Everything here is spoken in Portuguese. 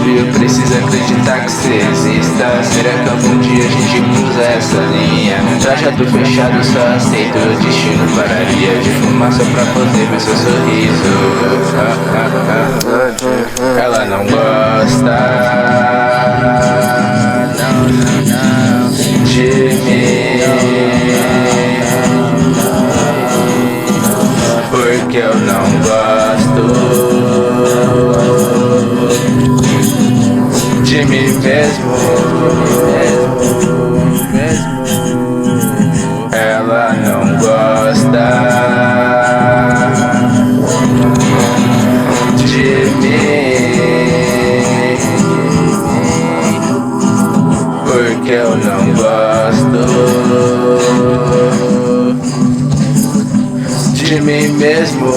impossível, precisa acreditar que cê exista. Será que algum dia a gente cruza essa linha? Trajeto fechado, só aceito o destino. Pararia de fumar só pra poder ver seu sorriso. Ela não gosta, não, de mim, porque eu não gosto de mim mesmo. Ela não gosta de mim, porque eu não gosto de mim mesmo.